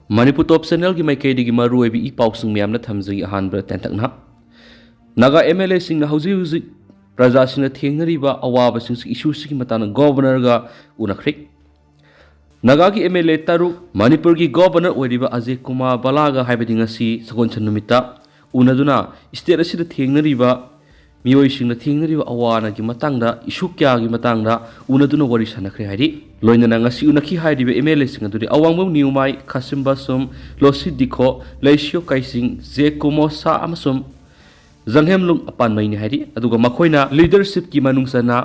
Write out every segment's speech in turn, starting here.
Manipur top channel ki mai kaidi gi maru ebi I pauk sung miam na thamji ahan bra tentak na Naga MLA sing na hauji praja sing na thengnari ba awaba sing issue sing matana governor ga unakhrik Naga ki MLA taru Manipur ki governor oiriba Ajay Kumar Balaga haibadi ngasi sakon chanumita unaduna state asida thengnari ba mioi sing na thengnari ba awana gi matangda issue kya gi matangda unaduna wari sanakhre hari loinana ngasi unakhi hairiba MLA sing aduri awangmum niumai khasimba sum losi dikho leisio kaising je komo sa amasum zanghem lung apan maini hari aduga makhoina leadership ki manungsana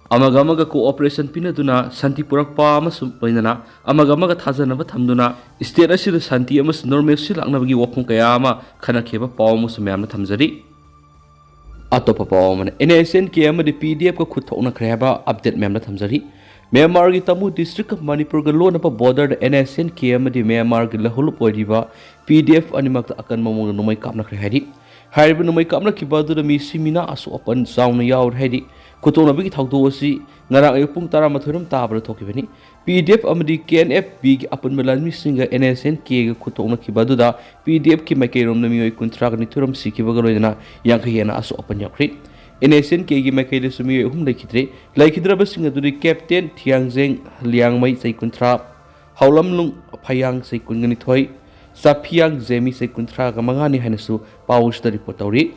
amaga cooperation pinaduna santi purakpa amasum loinana amaga thajana ba thamduna state asida santi amas normal silakna bagi wakhung kaya ama khana kheba pawmusum yamna thamjari Atopa pawman NSCN ke amadi PDF ko khuthokna khreba update memna thamjari Myanmar ki Tamu district of Manipur ga lona pa border NSCN ke amadi Myanmar ki lahul poiriba PDF animak akan mamong numai kapna khre hadi hariba numai kapna ki badu da mi simina asu open sound yaur hadi kutona bi thawdo asi ngarang ay pung tara mathuram tabra thokibani PDF amadi KNF bi ki apan melan mi singa NSCN ke ga kutona ki badu da PDF ki makairom nami oi kuntra ni thuram sikiba ga loina yankhayena asu open yakri NSCN ke gi makai sumi hum laikidra basing aduri captain thiangjeng liangmai sai kuntra haulam lung phayang sai kungani thoi saphiang jemi sai kuntra ga mangani hanasu pawus da report tawri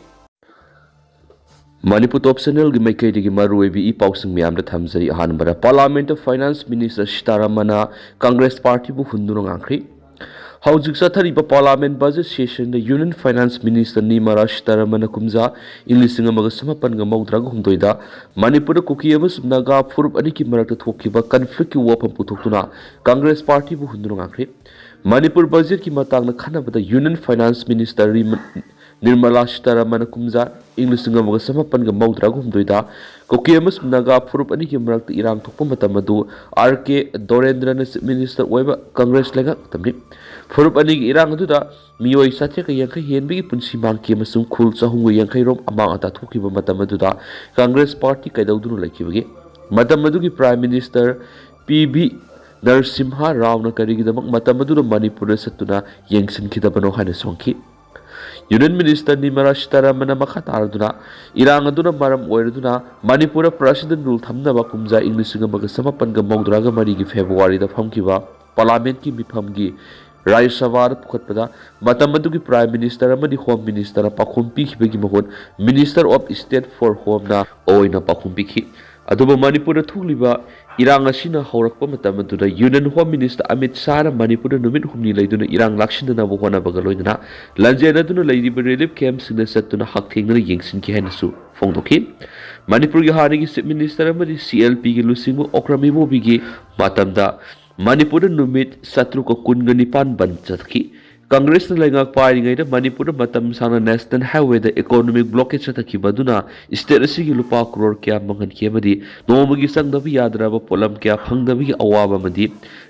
Manipur top channel gi makai gi maru ebi I pausing miam da thamjari hanbara parliament of finance minister Sitaramana congress party bu hundurong angkhri Haujik sathariba parliament budget session the union finance minister Nimara Sitaramana kumja English amaga samapan ga maudrag humdoida Manipur kuki amas naga furup ani ki marakta thokiba conflict ki wapam puthokuna congress party bu hundurong angkhri Manipur budget ki matang na khana bada union finance minister Nirmala Sitaramana kumja English amaga samapan ga maudrag humdoida kuki amas naga furup ani ki marakta irang thokpa matamadu RK Dorendra minister oiba congress lega tamni Furup ani irang adu da mioi satya ka yankai henbi punsi mangki masung khul chahung yankai rom amang ata thokiba matam adu da congress party kaidawdunu laikibagi matam adu ki prime minister PB Narasimha Rao na karigi damak matam adu da manipur satuna yengsin kidabano hana songki Union Minister Nimara Sitaramana makha taraduna irang aduna maram oiraduna Manipur president rule thamna ba kumja English nga maga samapan ga mawdra ga mari gi February da phamkiba parliament ki mifam gi Rajya Sabha pukhatpada matam adugi prime minister amadi home minister pakhum pikhibagi mahon minister of state for home na oina pakhum pikhi aduba Manipur thuliba irang asina haurakpa matam aduda union home minister Amit Shah Manipur numit humni leiduna irang lakshindana bo hona bagaloidana lanjena duna leidiba relief camp sina satuna hakthengna yengsin ki hanasu fongdokhi Manipur gi hanigi chief minister amadi CLP gi lusingu okrami bo bigi matamda Manipur numit satru ko kungani-pan banjatki Congress na laingak pari ngay da Manipur matam sana national highway da economic blockage sa takibaduna state asigi lupa crore kya mangan kya madi nomagi sang dabi yadraba polam kya phang dabi awaba madi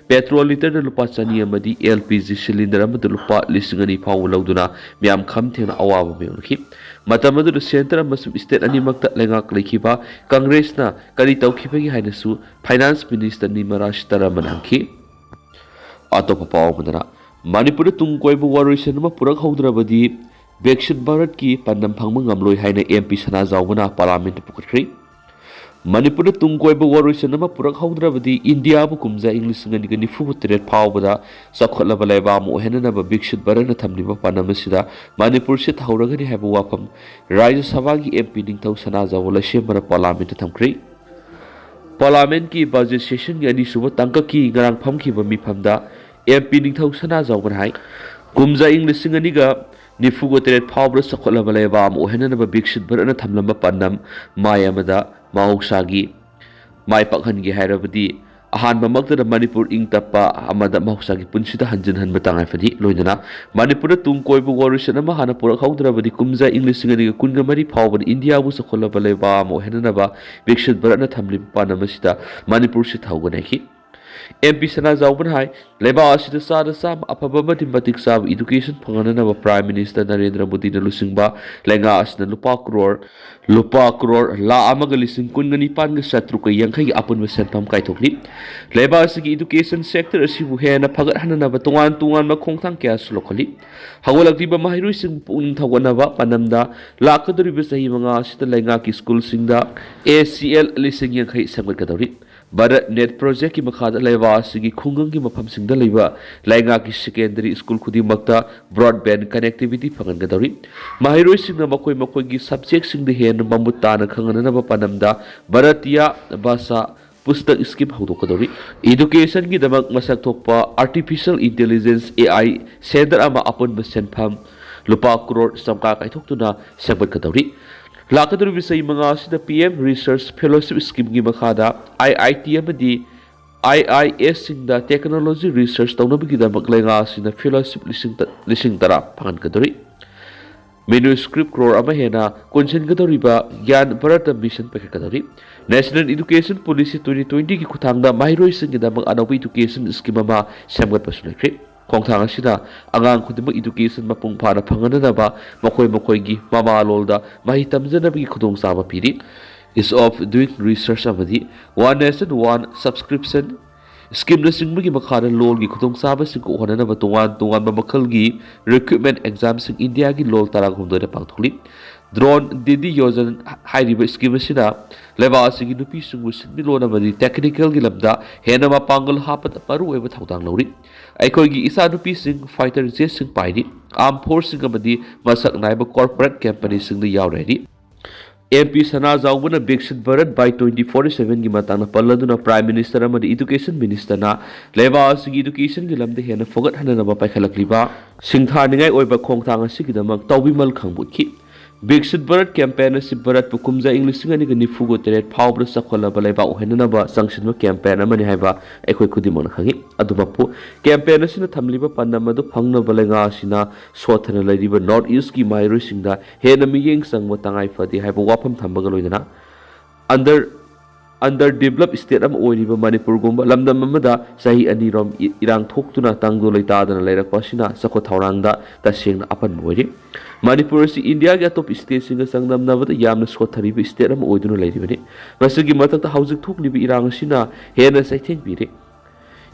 petrol liter da lupa chani amadi LPG cylinder amadi lupa lisingani pawu lauduna miyam kham thena awaba mayonki matam adu center amasum state animakta laingak laikiba Congress na kari tawkhibagi hainasu finance minister Nimara Sitaramana ki atopa pawu Manipur tung koibu waruisan ma purak haudrabadi Brexit Bharat ki pandam phangma ngamloi haina MP sana zawbana parliament pukhri Manipur tung koibu waruisan ma purak haudrabadi India bu kumja English ngani gani fubutre phawbada sakhatla balaiba mo henana ba Brexit Bharat na thamliba panamasida Manipur se thauragani haibu wafam Rajya Sabha ki MP ningthau sana zawla shemara parliament thamkri Parliament ki budget session gi ani suba tangka ki ngarang phamki ba mi phamda MP ningthau sana zawban hai kumja English singaniga nifugo teret phawbra sakhola balaiba mo henana ba Brexit Bharat na thamlamba pandam mayamada mahoksagi mai pakhan gi hairabadi ahan mamakta da Manipur ingtapa amada mahoksagi punsida hanjin han batangai fadi loidana Manipur tung koibu warusan ma hana purak haudrabadi kumja English singaniga kunga mari phawban India bu sakhola balaiba mo henana ba Brexit Bharat na thamlim panamasida Manipur se thauganaki MP Sana Zauban Hai, Leba Ashita Sada Sam, Apabamati Matik Sab, Education Panganava Prime Minister Narendra Modi Lusingba, Lenga Asna Lupa Crore, La Amagalising Kungani Panga Satruka Yankai upon the Sentam Kaitokli. Leba Sigi Education Sector as you had a Pagatana Batuan Tuan Makongtang Kas locally. However, Liba Mahirusin Puntawanava, Panamda, Laka the Rivers Himanga, Sita Langaki School Sinda, ACL Lising Yankai Samakadori. Barat net project ki makada leba sigi khungang ki mafam singda leba lainga ki secondary school khudi makta broadband connectivity phangan gadori mahiroi singna makoi gi subject sing de hen mamut tana khangana na panamda bharatiya basa pustak scheme haudo kadori education ki damak masak thokpa artificial intelligence AI center ama apon basen pham lupa crore samka kai thoktuna sabat kadori Lakadru Visay mga the PM Research Fellowship Scheme gi makada IIT amadi IIS in the Technology Research taunabigi da maglenga sina fellowship lising tara pangan kadori manuscript crore ama hena consent kadori ba gyan bharat mission pa kadori National Education Policy 2020 ki kuthangda mahiroi sing da mag anawi education scheme ama samgat pasulekre Kongthang asida angang khudima education mapung phana phanganaba makoi gi mama lolda mahi tamjanabagi khudong saba piri is of doing research amadi one nation one subscription scheme na singbagi makhana lol gi khudong saba sing ko hanana ba tungan mamakal gi recruitment exam sing India gi lol tarang humdo na pangthuli drone didi yojan hairiba scheme sida leba sigi nupi sungu sinni lona madi technical gi labda hena ma pangal hapat paru eba thawtang lori aikoi gi isa nupi sing fighter jet sing paidi armed force sing amadi masak naiba corporate company sing da yauredi MP Sana Zaubana Bixit Bharat by 2047 gi matang paladuna Prime Minister amadi Education Minister na leba sigi education gi lamde hena fogat hanana ba paikhalakliba singtha ningai oiba khongthang asigi damak tawbimal khangbuki Bixit Bharat campaign si Bharat pukumza English ngani gani fugo teret phawbra sakhola balai ba ohenana ba sanction campaign amani haiba ekoi khudimon khangi adubapu campaign asina thamliba panama do phangna balenga asina sothana laiba North East ki mairo singda hena miyeng sangwa tangai fadi haiba wafam thambaga loidana under developed state am oiriba Manipur gumba lamdam amada sahi anirom irang thoktuna tangdo leitadana leirakpa sina sakho thawrangda tasengna apan moiri Manipur si India ga top state singa sangdam nabada yamna sothariba state am oiduna leiribani masigi matakta hauzik thokliba irang sina hena saitheng bire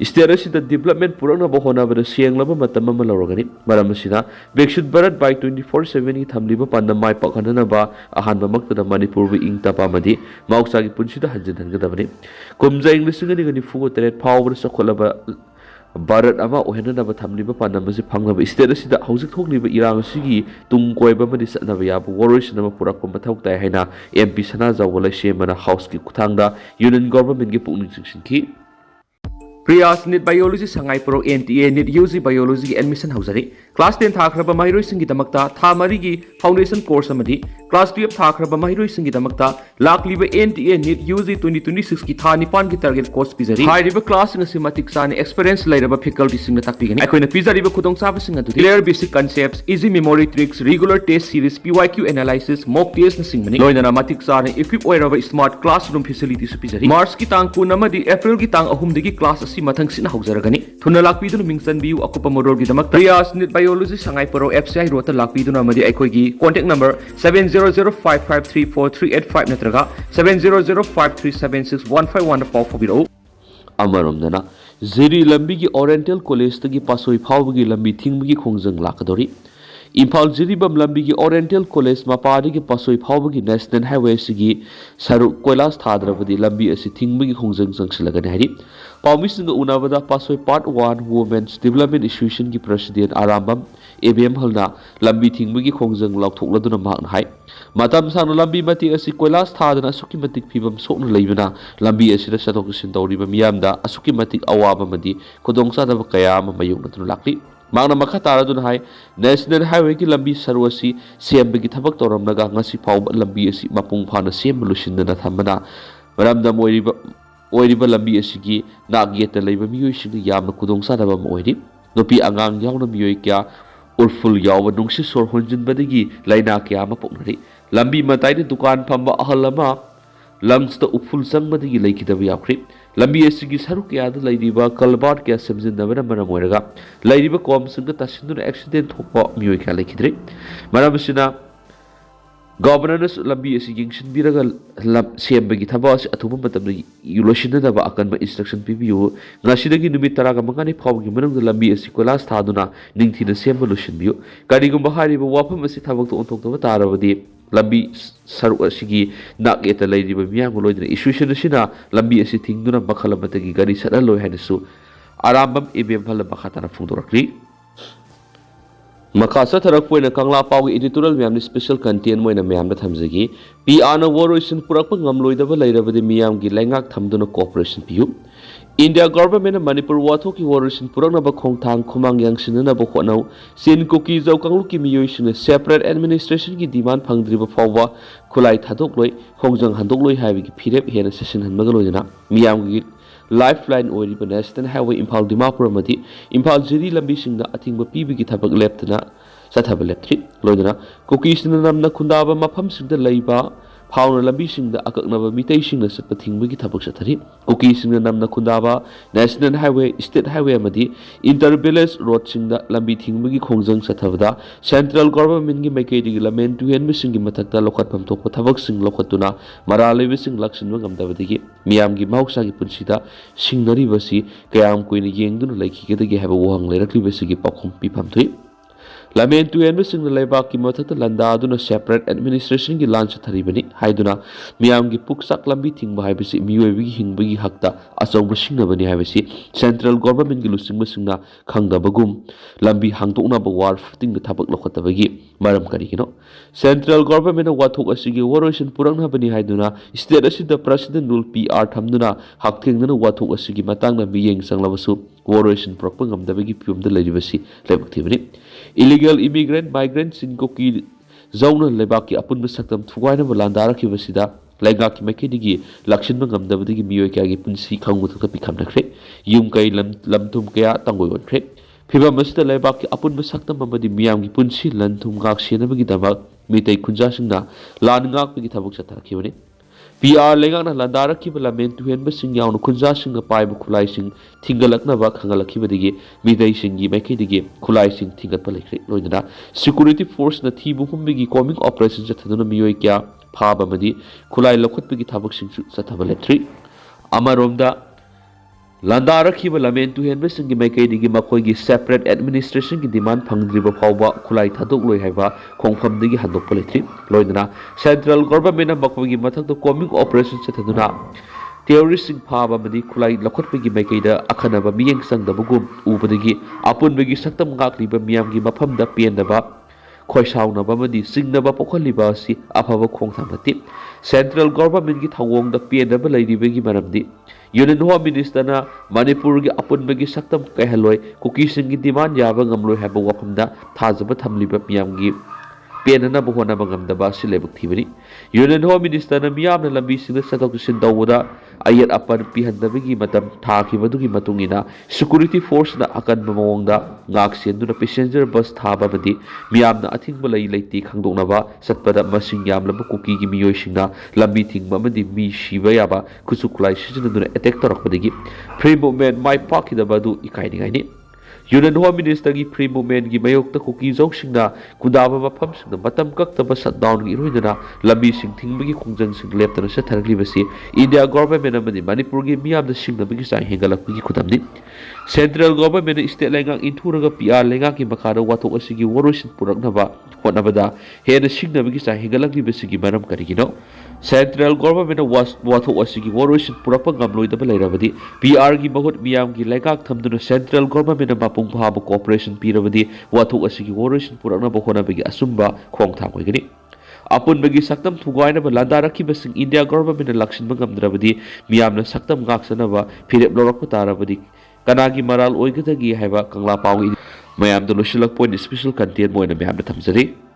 state asida development purana bohona bada senglaba matam ama lorogani maram asina Bixit Bharat by 24/7 gi thamliba panna mai pakhanana ba ahanba makta Manipur bi ingta pamadi mauksa gi punsida hanjin hangadabani kumja english ngani gani fugo teret phawbra sakholaba Bharat ama ohenana ba thamliba panna masi phanglaba state asida hauzik thokliba irang sigi tungkoiba madi satnaba yabu waroi ma purak mathau tai haina MP Sana Zawala shemana house ki kuthangda union government gi pukning singsinki Priyas Nit Biology Sangai Pro NTA Nit UG Biology admission hausari Class 10 thakraba mahiroi singi damakta tha mari gi foundation course amadi Class 12 thakraba mahiroi singi damakta lakliba NTA Nit UG 2026 ki tha nipan ki target course pizari hairiba class singa simatik sani experience lairaba faculty singna takpigani akoina pizari ba khudong saba singa tu clear basic concepts easy memory tricks regular test series PYQ analysis mock test na singmani loinana matik sani equip oiraba smart classroom facility su pizari March ki tang 2 namadi April ki tang 3 dagi class mathang sina haujaragani thuna lakpiduna mingsan biu akupa modol gi damak Priyas Nit Biology Sangai Pro FCI rota lakpiduna amadi aikoi gi contact number 7005534385 natraga 7005376151 paw phobiro amaramdana ziri lambi gi Oriental College tagi pasoi phawgi lambi thingbi khongjang lakadori Imphal Jiribam lambi gi Oriental College mapari gi pasoi phawgi National Highway sigi saru koilas thadrabadi lambi asi thingbi khongjang jangsilagani hari Pawmisinga unabada pasoi part 1 Women's Development Association gi President Arambam ABM halna lambi thingbi khongjang laukthokladuna mahna hai matam sang lambi mati asi koilas thadana asuki matik phibam sokna leibana lambi asida satok sin tawriba miyamda asuki matik awaba madi kodongsa da kaya ma mayung natun lakli Magna makatara dun hai National Highway ki lambi sarwasi siyam gi thabak toramnaga ngasi phaw lambi asi mapung phana siyam lusinna thamana maramda oiriba lambi asigi nagyeta leiba miyoi sing yamna kudong sadaba moiri nopi angang yauna miyoi kya ulful yawa nungsi sor honjin badigi laina kya ma poknari lambi matai ni dukan phamba ahalama lungs ta upful sang badigi leikidaba yakri lambi asigi saruk kaya da lairiba kalbar kaya semjinabana maram oiraga lairiba komsingda tasinduna accident thokpa mioi kaya laikidre maram asina governors lambi asi yingsinbiraga sembagi thaba asi athuba matamda yulosinadaba akanba instruction pibiyu ngasidagi numit taraga mangani phawgi manungda lambi asi kolas thaduna ningthina semba losinbiyu karigumba hariba wafam asi thabak to onthokdaba tarabadi lambi saru asigi nak eta lairiba miyang loidna issue sina lambi asi thingduna makhalamati gari sadaloi hanasu arambam ebem phala makhatana phungdorakli Makasa tarak poina kangla pawgi editorial miyam ni special content moina miyam na thamjagi PR na waroisin purak ngamloidaba lairabadi miyam gi lengak thamduna cooperation piyu India government na Manipur wathok ki waroisin purak na ba khongthang khumang yangsin na ba khonau sin koki jau kanglu ki miyoisin separate administration ki demand phangdriba fawwa khulai thadok loi khongjang handok loi haibi ki phirep hena session hanmaga loina miyam gi lifeline oiriba national highway Imphal Dimapur amadi Imphal Jiri lambi singda athingba pibigi thabak leptana sathaba leptri loidana kokisina namna khundaba mafam singda leiba phawna lambi singda akaknaba mitei singna satpa thingbagi thabak sathari kokisina namna khundaba national highway state highway amadi intervillage road singda lambi thingbagi khongjang sathabada central government gi maikedi gi lamen tuhen misingi mathakta lokhatpam thokpa thabak sing lokhatuna maralaibe sing laksinba ngamdabadigi miyam gi mahoksa gi punsida singnari basi kayam koina yengduna laikhigedagi haba wahang leirakli basi gi pakhum pipam thui lamen tuhen mising laiba ki mathakta landa aduna separate administration gi launch tharibani haiduna miyam gi puksak lambi thingba haibasi miyoibi gi hingbagi hakta achongba singnabani haibasi central government gi lusingba singna khangdabagum lambi hangtokna ba war footing da thabak lokhatabagi maram karigino central government na wathok asigi waroisin purangna bani haiduna state asida president rule PR thamduna hakthengna wathok asigi matangna miyeng sanglabasu waroisin purakpa ngamdabagi pyumda lairibasi laibak thibani illegal immigrant migrants in koki zauna lebaki apun besaktam thugaina balandara ki basida laiga ki makedigi lakshin bangam dabadigi miyoi kya gi punsi khangmu thaka pikhamnakre yum kai lamthum kya tangoi onkhre phiba masida lebaki apun besaktam amadi miyam gi punsi lanthum gak senabagi dabak mitei khunja singna lan ngak gi thabuk satharakibani PR lengang na landara ki balamen tuhen basing yaw no khunja singa paibu khulai sing thingalakna ba khangalakhi badigi midai singi maikidigi khulai sing thingat palekri loidana security force na thibu humbigi coming operation chathaduna miyoi kya phaba madi khulai lokhotpigi thabak sing sathabaletri amaromda landara ki balamen tuhen basing maikidigi makoi gi separate administration ki demand phangdriba phawba khulai thadok loi haiba khongphamdigi handok paletri loidana central government na makoi gi mathak to coming operation chathaduna terrorist phaba madi khulai lokhotpigi maikaida akhanaba miyeng sangdabugum ubadigi apunbagi saktam ngakliba miyam gi mafamda pendaba khoisaunaba madi singnaba pokhaliba si afaba khongthamati central government gi thawongda pendaba lairibagi maramdi Union Home Minister na Manipur gi apunbagi saktam kaihaloi kukising gi demand yaba ngamloi haba wafamda thajaba thamliba miyam gi penana bohona bangamdaba silebuk thibani Union Home Minister na miyam na lambi singda satok sin dawda ayat apan pihandabagi matam thakibadugi matungina security force na akan mamawangda ngak senduna passenger bus thaba badi miyam na athingba lai leiti khangdoknaba satpada masing yamlaba kuki gi miyoi singna lambi thingba madi mi shiba yaba kusukulai sijinaduna attack torakpadagi free movement mai pakidabadu ikainingaini Union Home Minister gi free movement gi mayokta kuki jok singna kudaba mafam singna matam kaktaba shutdown gi roidana lambi sing thingbagi khongjang sing leptana satharagli basi India government amadi Manipur gi miyam da singna bagi sai hengalakpagi khudamni central government state lengang inthuraga PR lengang ki makara wathok asigi waroisin puraknaba hotnabada hena singna bagi sai hengalakli basi gi maram karigino central government wathok asigi waroisin purakpa ngamloidaba lairabadi PR gi bahut miyam gi lengak thamduna central government mapung phaba cooperation pirabadi wathok asigi waroisin puraknaba honabagi asumba khongthang oigani apunbagi saktam thugaina ba landaraki basing India government election bangamdrabadi miyamna saktam gaksanaba phirep lorakpa tarabadi kanagi maral oigadagi haiba kangla pawi mayam do losilak point special content moina miyamna thamjari